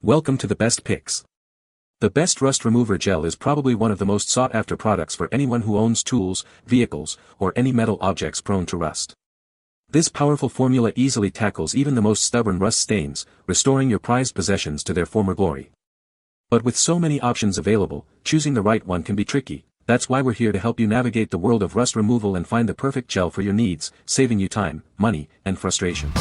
Welcome to the best picks. The best rust remover gel is probably one of the most sought-after products for anyone who owns tools, vehicles, or any metal objects prone to rust. This powerful formula easily tackles even the most stubborn rust stains, restoring your prized possessions to their former glory. But with so many options available, choosing the right one can be tricky. That's why we're here to help you navigate the world of rust removal and find the perfect gel for your needs, saving you time, money, and frustration.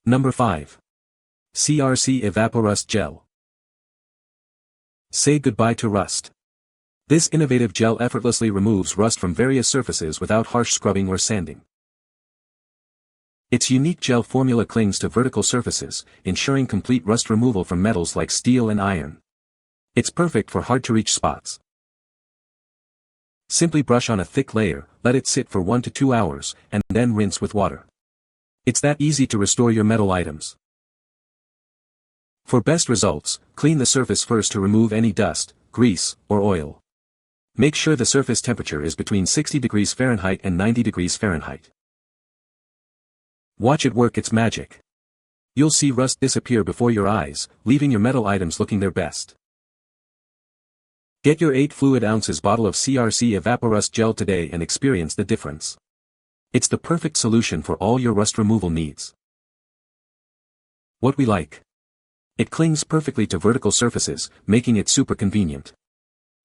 Number 5. CRC Evapo-Rust Gel. Say goodbye to rust. This innovative gel effortlessly removes rust from various surfaces without harsh scrubbing or sanding. Its unique gel formula clings to vertical surfaces, ensuring complete rust removal from metals like steel and iron. It's perfect for hard-to-reach spots. Simply brush on a thick layer, let it sit for 1 to 2 hours, and then rinse with water. It's that easy to restore your metal items. For best results, clean the surface first to remove any dust, grease, or oil. Make sure the surface temperature is between 60 degrees Fahrenheit and 90 degrees Fahrenheit. Watch it work its magic. You'll see rust disappear before your eyes, leaving your metal items looking their best. Get your 8 fluid ounces bottle of CRC Evapo-Rust Gel today and experience the difference. It's the perfect solution for all your rust removal needs. What we like. It clings perfectly to vertical surfaces, making it super convenient.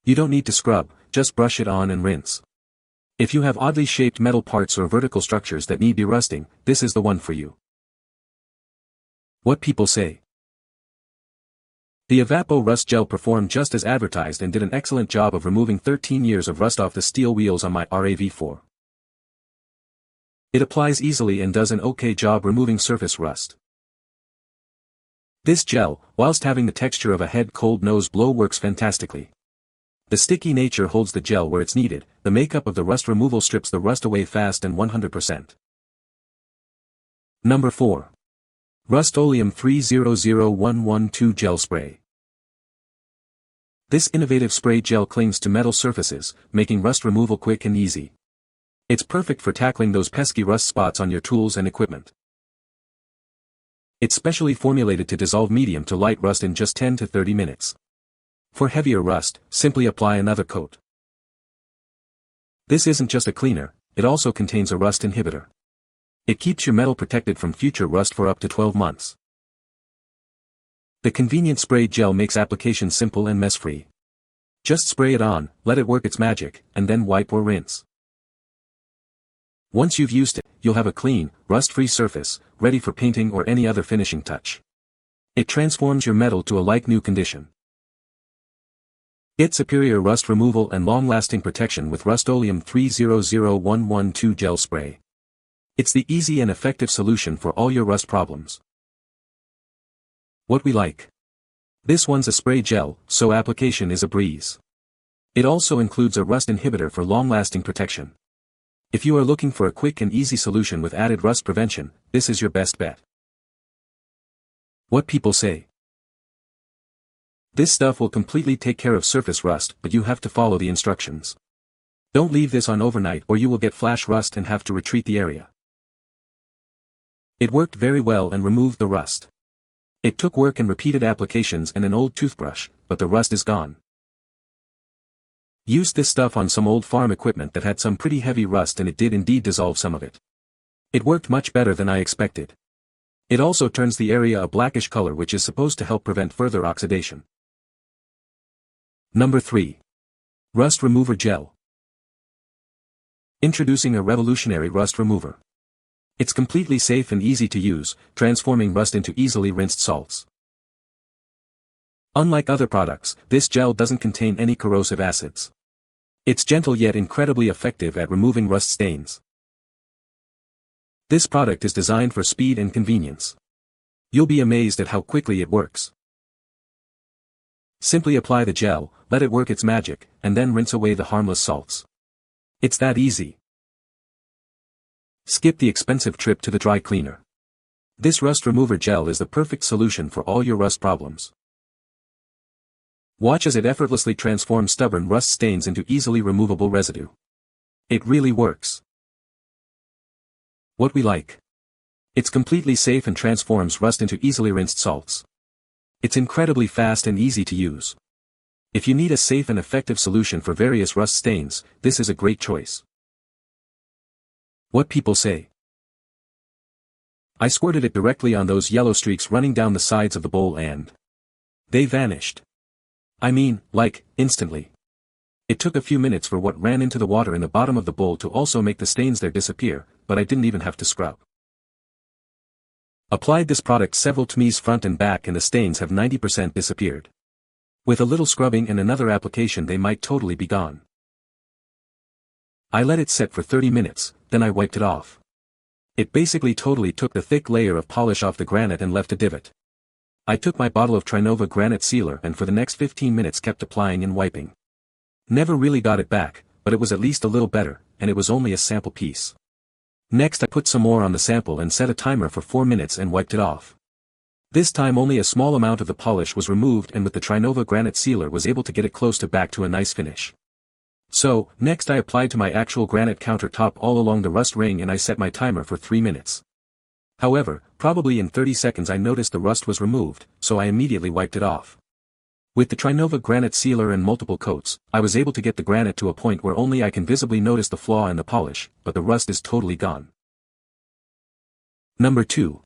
You don't need to scrub, just brush it on and rinse. If you have oddly shaped metal parts or vertical structures that need de-rusting, this is the one for you. What people say. The Evapo-Rust Gel performed just as advertised and did an excellent job of removing 13 years of rust off the steel wheels on my RAV4. It applies easily and does an okay job removing surface rust. This gel, whilst having the texture of a head cold nose blow, works fantastically. The sticky nature holds the gel where it's needed, the makeup of the rust removal strips the rust away fast and 100%. Number 4. Rust-Oleum 300112 Gel Spray. This innovative spray gel clings to metal surfaces, making rust removal quick and easy. It's perfect for tackling those pesky rust spots on your tools and equipment. It's specially formulated to dissolve medium to light rust in just 10 to 30 minutes. For heavier rust, simply apply another coat. This isn't just a cleaner, it also contains a rust inhibitor. It keeps your metal protected from future rust for up to 12 months. The convenient spray gel makes application simple and mess-free. Just spray it on, let it work its magic, and then wipe or rinse. Once you've used it, you'll have a clean, rust-free surface, ready for painting or any other finishing touch. It transforms your metal to a like-new condition. Get superior rust removal and long-lasting protection with Rust-Oleum 300112 Gel Spray. It's the easy and effective solution for all your rust problems. What we like. This one's a spray gel, so application is a breeze. It also includes a rust inhibitor for long-lasting protection. If you are looking for a quick and easy solution with added rust prevention, this is your best bet. What people say. This stuff will completely take care of surface rust, but you have to follow the instructions. Don't leave this on overnight or you will get flash rust and have to retreat the area. It worked very well and removed the rust. It took work and repeated applications and an old toothbrush, but the rust is gone. Used this stuff on some old farm equipment that had some pretty heavy rust and it did indeed dissolve some of it. It worked much better than I expected. It also turns the area a blackish color, which is supposed to help prevent further oxidation. Number 3. Rust Remover Gel. Introducing a revolutionary rust remover. It's completely safe and easy to use, transforming rust into easily rinsed salts. Unlike other products, this gel doesn't contain any corrosive acids. It's gentle yet incredibly effective at removing rust stains. This product is designed for speed and convenience. You'll be amazed at how quickly it works. Simply apply the gel, let it work its magic, and then rinse away the harmless salts. It's that easy. Skip the expensive trip to the dry cleaner. This rust remover gel is the perfect solution for all your rust problems. Watch as it effortlessly transforms stubborn rust stains into easily removable residue. It really works. What we like. It's completely safe and transforms rust into easily rinsed salts. It's incredibly fast and easy to use. If you need a safe and effective solution for various rust stains, this is a great choice. What people say. I squirted it directly on those yellow streaks running down the sides of the bowl and they vanished. I mean, like, instantly. It took a few minutes for what ran into the water in the bottom of the bowl to also make the stains there disappear, but I didn't even have to scrub. Applied this product several times front and back and the stains have 90% disappeared. With a little scrubbing and another application they might totally be gone. I let it set for 30 minutes, then I wiped it off. It basically totally took the thick layer of polish off the granite and left a divot. I took my bottle of Trinova granite sealer and for the next 15 minutes kept applying and wiping. Never really got it back, but it was at least a little better, and it was only a sample piece. Next I put some more on the sample and set a timer for 4 minutes and wiped it off. This time only a small amount of the polish was removed and with the Trinova granite sealer was able to get it close to back to a nice finish. So, next I applied to my actual granite countertop all along the rust ring and I set my timer for 3 minutes. However, probably in 30 seconds I noticed the rust was removed, so I immediately wiped it off. With the Trinova granite sealer and multiple coats, I was able to get the granite to a point where only I can visibly notice the flaw in the polish, but the rust is totally gone. Number 2.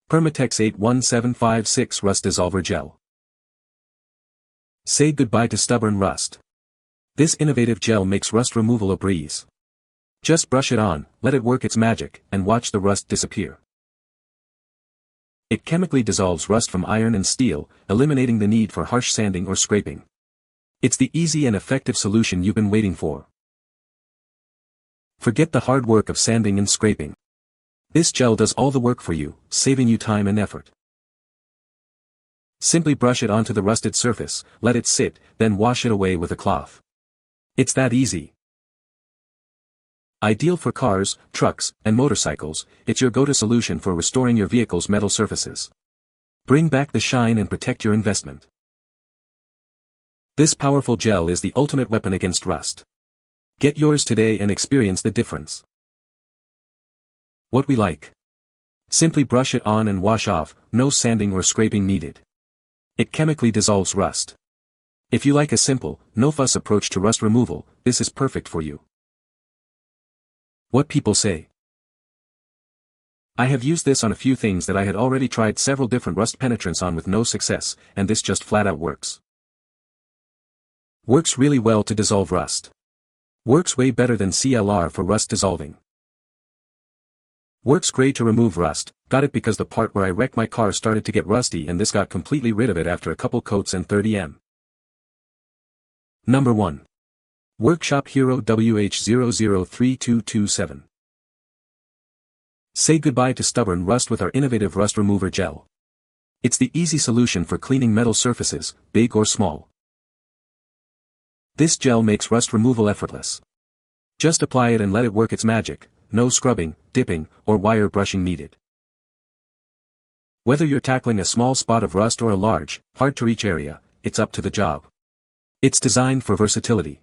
Permatex 81756 Rust Dissolver Gel. Say goodbye to stubborn rust. This innovative gel makes rust removal a breeze. Just brush it on, let it work its magic, and watch the rust disappear. It chemically dissolves rust from iron and steel, eliminating the need for harsh sanding or scraping. It's the easy and effective solution you've been waiting for. Forget the hard work of sanding and scraping. This gel does all the work for you, saving you time and effort. Simply brush it onto the rusted surface, let it sit, then wash it away with a cloth. It's that easy. Ideal for cars, trucks, and motorcycles, it's your go-to solution for restoring your vehicle's metal surfaces. Bring back the shine and protect your investment. This powerful gel is the ultimate weapon against rust. Get yours today and experience the difference. What we like. Simply brush it on and wash off, no sanding or scraping needed. It chemically dissolves rust. If you like a simple, no-fuss approach to rust removal, this is perfect for you. What people say. I have used this on a few things that I had already tried several different rust penetrants on with no success, and this just flat out works. Works really well to dissolve rust. Works way better than CLR for rust dissolving. Works great to remove rust, got it because the part where I wrecked my car started to get rusty and this got completely rid of it after a couple coats and 30 m. Number 1. Workshop Hero WH003227. Say goodbye to stubborn rust with our innovative rust remover gel. It's the easy solution for cleaning metal surfaces, big or small. This gel makes rust removal effortless. Just apply it and let it work its magic, no scrubbing, dipping, or wire brushing needed. Whether you're tackling a small spot of rust or a large, hard-to-reach area, it's up to the job. It's designed for versatility.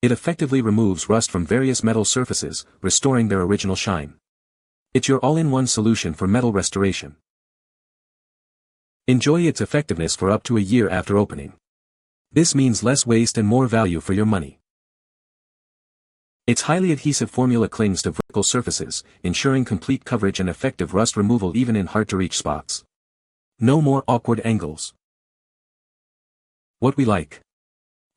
It effectively removes rust from various metal surfaces, restoring their original shine. It's your all-in-one solution for metal restoration. Enjoy its effectiveness for up to a year after opening. This means less waste and more value for your money. Its highly adhesive formula clings to vertical surfaces, ensuring complete coverage and effective rust removal even in hard-to-reach spots. No more awkward angles. What we like.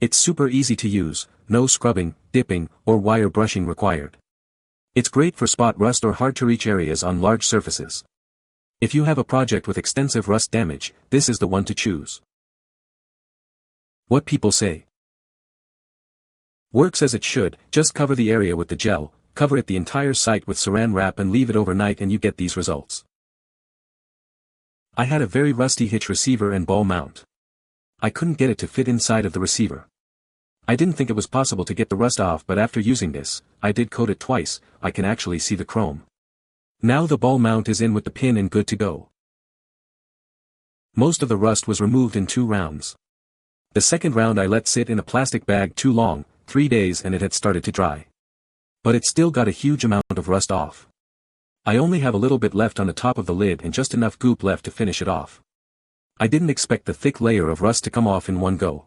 It's super easy to use, no scrubbing, dipping, or wire brushing required. It's great for spot rust or hard-to-reach areas on large surfaces. If you have a project with extensive rust damage, this is the one to choose. What people say. Works as it should, just cover the area with the gel, cover it the entire site with saran wrap and leave it overnight and you get these results. I had a very rusty hitch receiver and ball mount. I couldn't get it to fit inside of the receiver. I didn't think it was possible to get the rust off, but after using this, I did coat it twice, I can actually see the chrome. Now the ball mount is in with the pin and good to go. Most of the rust was removed in 2 rounds. The second round I let sit in a plastic bag too long, 3 days, and it had started to dry. But it still got a huge amount of rust off. I only have a little bit left on the top of the lid and just enough goop left to finish it off. I didn't expect the thick layer of rust to come off in one go.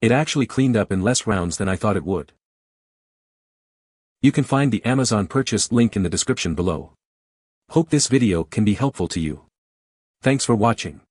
It actually cleaned up in less rounds than I thought it would. You can find the Amazon purchase link in the description below. Hope this video can be helpful to you. Thanks for watching.